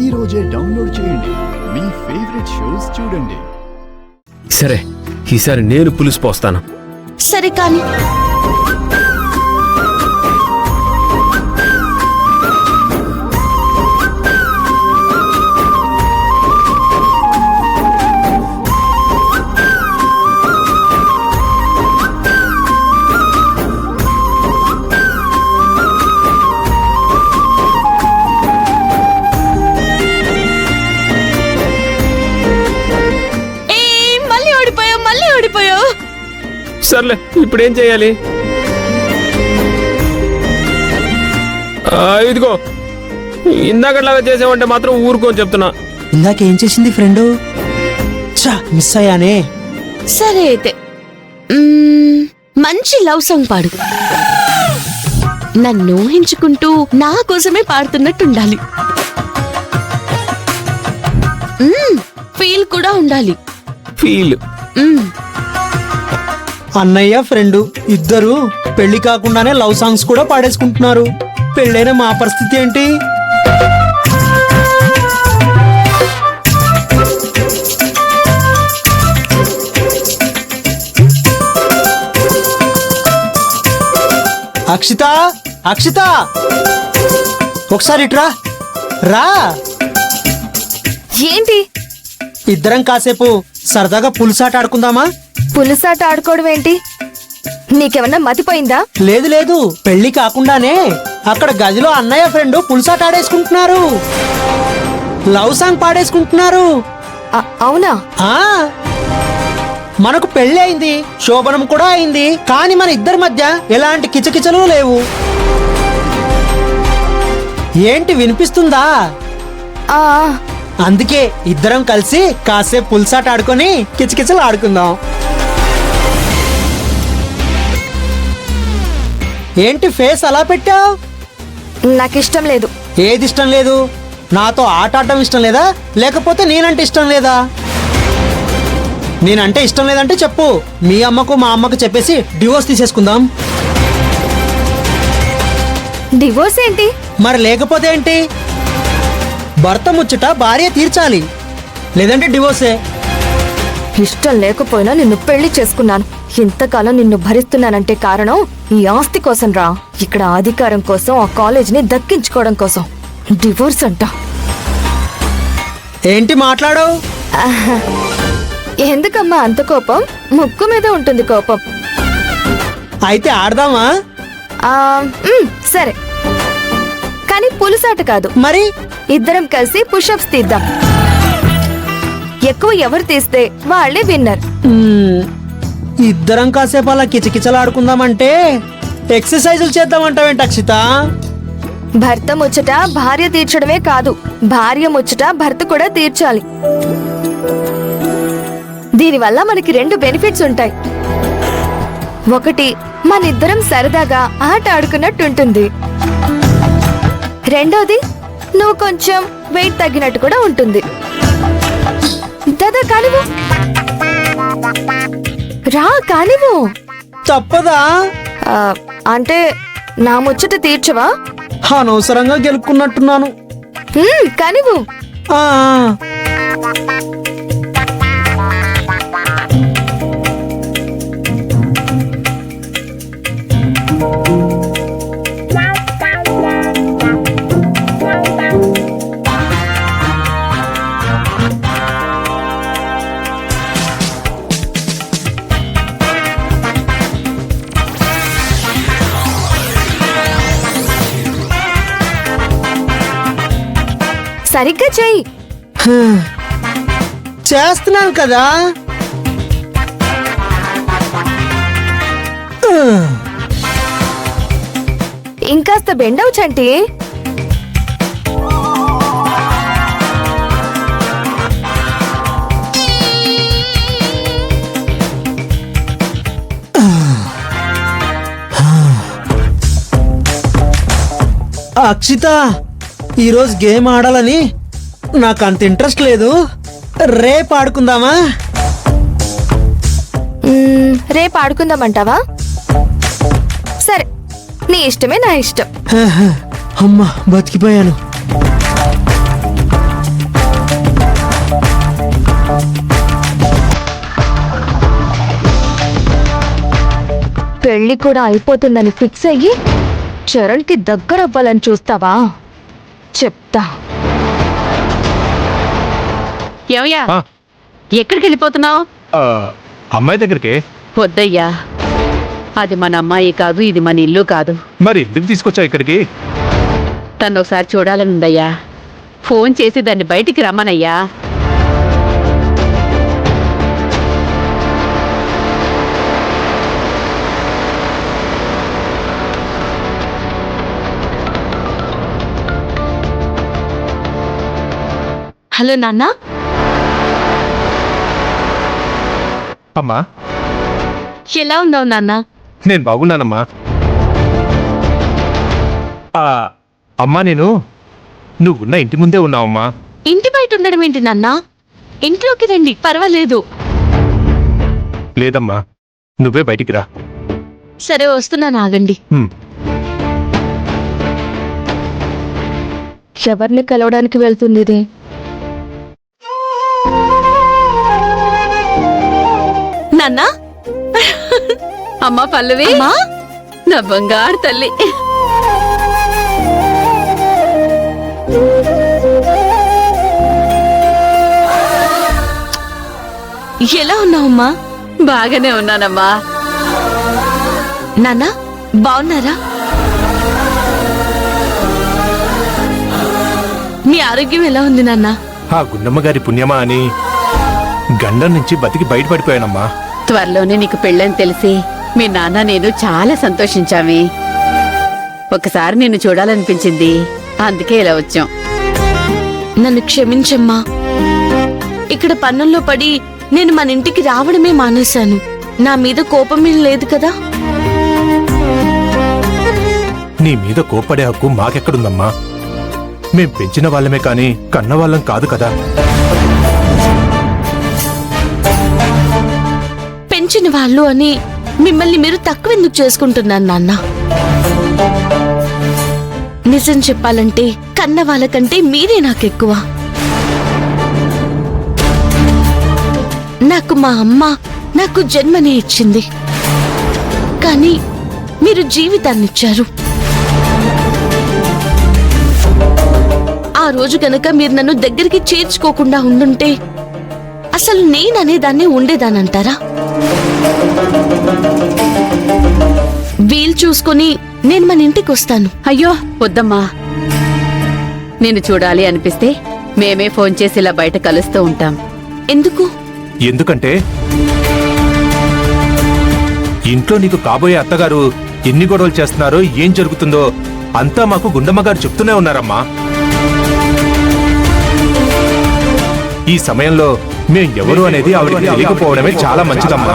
ఈ రోజే డౌన్లోడ్ చేయండి. మీ ఫేవరెట్ షోస్ చూడండి. సరే, ఈసారి నేను పులుసు పోస్తాను. సరే కానీ సర్లే, ఇప్పుడు ఏం చేయాలి? ఇదిగో, ఇందాకట్లాగా చేసామంటే మాత్రం ఊరుకోని చెప్తున్నా. ఇందాకేం చేసింది ఫ్రెండు? మిస్ అయ్యానే. సరే అయితే మంచి లవ్ సాంగ్ పాడు. నన్ను ఊహించుకుంటూ నా కోసమే పాడుతున్నట్టుండాలి. ఫీల్ కూడా ఉండాలి. ఫీల్. అన్నయ్య ఫ్రెండు ఇద్దరు పెళ్లి కాకుండానే లవ్ సాంగ్స్ కూడా పాడేసుకుంటున్నారు. పెళ్ళైన మా పరిస్థితి ఏంటి? అక్షిత, అక్షిత, ఒకసారి ఇట్రా రా. ఏంటి? ఇద్దరం కాసేపు సరదాగా పులుసాట ఆడుకుందామా? పులుసాట ఆడుకోవడం ఏంటి? నీకేమన్నా మతిపోయిందా? లేదు లేదు, పెళ్లి కాకుండానే అక్కడ గదిలో అన్నయ్య ఫ్రెండ్ పులుసాట ఆడేసుకుంటున్నారు. లవ్ సాంగ్ పాడేసుకుంటున్నారు. అవునా? మనకు పెళ్లి అయింది, శోభనం కూడా అయింది, కానీ మన ఇద్దరి మధ్య ఎలాంటి కిచకిచలు లేవు. ఏంటి, వినిపిస్తుందా? అందుకే ఇద్దరం కలిసి కాసేపు పులుసాట ఆడుకొని కిచకిచలు ఆడుకుందాం. ఏంటి ఫేస్ అలా పెట్టావు? నాకు ఇష్టం లేదు. ఏది ఇష్టం లేదు? నాతో ఆట ఆడటం ఇష్టం లేదా, లేకపోతే నేనంటే ఇష్టం లేదా? నేనంటే ఇష్టం లేదంటే చెప్పు, మీ అమ్మకు మా అమ్మకు చెప్పేసి డివోర్స్ తీసేసుకుందాం. డివోర్స్ ఏంటి? మరి లేకపోతే ఏంటి? భర్త ముచ్చట భార్య తీర్చాలి, లేదంటే డివోర్సే. ఇష్టం లేకపోయినా నిన్ను పెళ్లి చేసుకున్నాను. ఇంతకాలం నిన్ను భరిస్తున్నానంటే కారణం ఈ ఆస్తి కోసం రా. ఇక్కడ అధికారం కోసం, ఆ కాలేజీని దక్కించుకోవడం కోసం. డివోర్స్ అంట. ఏంటి మాట్లాడు? ఎందుకమ్మా అంత కోపం? ముక్కు మీద ఉంటుంది కోపం. అయితే ఆడదామా? సరే, కానీ పులుసాట కాదు. మరి ఇద్దరం కలిసి పుషప్స్ తీద్దాం. ఎక్కువ ఎవరు తీస్తే వాళ్లే విన్నర్. ఇద్దరం కాసేపు అలా కిచకిచలాడుకుందామంటే ఎక్సర్సైజులు చేద్దామంటావేంటి అక్షిత? భర్త ముచ్చట భార్య తీర్చడమే కాదు, భార్య ముచ్చట భర్త కూడా తీర్చాలి. దీనివల్ల మనకి 2 బెనిఫిట్స్ ఉంటాయి. ఒకటి, మనిద్దరం సరదాగా ఆట ఆడుకున్నట్టుంటుంది. రెండోది, నువ్వు కొంచెం వెయిట్ తగ్గినట్టు కూడా ఉంటుంది. దాదా కానివ్వు, రా కానివ్వు. తప్పదా? అంటే నా ముచ్చట తీర్చవా? అనవసరంగా గెలుక్కున్నట్టున్నాను. కానివ్వు. సరిగ్గా చెయ్యి. చేస్తున్నాను కదా. ఇంకాస్త బెండవు చంటి. అక్షిత, ఈరోజు గేమ్ ఆడాలని నాకు అంత ఇంట్రెస్ట్ లేదు. రేపు ఆడుకుందామా? రేపు ఆడుకుందామంటావా? సరే, నీ ఇష్టమే నా ఇష్టం. అమ్మా, బతికిపోయాను. పెళ్లి కూడా అయిపోతుందని ఫిక్స్ అయ్యి చరణ్కి దగ్గర అవ్వాలని చూస్తావా? చెప్తా. ఏమయ్యా, ఆ, ఎక్కడికి వెళ్ళిపోతున్నావు? అమ్మాయి దగ్గరికి. వద్దయ్యా, అది మన అమ్మాయి కాదు, ఇది మన ఇల్లు కాదు. మరి ఎందుకు తీసుకొచ్చావు ఇక్కడికి? తను ఒకసారి చూడాలని ఉందయ్యా. ఫోన్ చేసి దాన్ని బయటికి రమ్మనయ్యా. హలో నాన్న. అమ్మా, ఎలా ఉన్నావు నాన్న? నేను బాగున్నానమ్మా. అమ్మా, నువ్వున్న ఇంటి ముందే ఉన్నావమ్మా. ఇంటి బయట ఉండడం ఏంటి నాన్న? ఇంట్లోకి రండి, పర్వాలేదు. లేదమ్మా, నువ్వే బయటికి రా. సరే వస్తున్నాను, ఆగండి. హ్మ్. ఎవరిని కలవడానికి వెళ్తుంది ఇది? నాన్న, అమ్మా పల్లవి, అమ్మా, నా బంగారు తల్లి. ఎలా ఉన్నావమ్మా? బాగానే ఉన్నానమ్మా. నాన్న, బాగున్నారా? మీ ఆరోగ్యం ఎలా ఉంది నాన్న? ఆ గుండమ్మ గారి పుణ్యమా అని గండం నుంచి బతికి బయటపడిపోయానమ్మా. త్వరలోనే నీకు పెళ్ళని తెలిసి మీ నాన్న నేను చాలా సంతోషించామే. ఒకసారి నిన్ను చూడాలనిపించింది, అందుకే ఇలా వచ్చాం. నన్ను క్షమించమ్మా. ఇక్కడ పన్నుల్లో పడి నేను మన ఇంటికి రావడమే మానేశాను. నా మీద కోపం లేదు కదా? నీ మీద కోప్పడే హక్కు మాకెక్కడుందమ్మా? మేం పెంచిన వాళ్ళమే కాని కన్నవాళ్ళం కాదు కదా. పెంచిన వాళ్ళు అని మిమ్మల్ని మీరు తక్కువెందుకు చేసుకుంటున్నాను నాన్న? నిజం చెప్పాలంటే కన్న వాళ్ళకంటే మీరే నాకెక్కువ. నాకు మా అమ్మ నాకు జన్మనే ఇచ్చింది, కానీ మీరు జీవితాన్నిచ్చారు. ఆ రోజు గనక మీరు నన్ను దగ్గరికి చేర్చుకోకుండా ఉండుంటే అసలు నేననేదాన్ని ఉండేదానంటారా? వీలు చూసుకొని నేను మన ఇంటికి వస్తాను. అయ్యో వద్దమ్మా, నిన్ను చూడాలి అనిపిస్తే మేమే ఫోన్ చేసి ఇలా బయట కలుస్తూ ఉంటాం. ఎందుకు? ఎందుకంటే ఇంట్లో నీకు కాబోయే అత్తగారు ఎన్ని గొడవలు చేస్తున్నారో, ఏం జరుగుతుందో అంతా మాకు గుండమ్మ గారు చెప్తూనే ఉన్నారమ్మా. ఈ సమయంలో మేం ఎవరు అనేది ఆవిడకి తెలియకపోవడమే చాలా మంచిదమ్మా.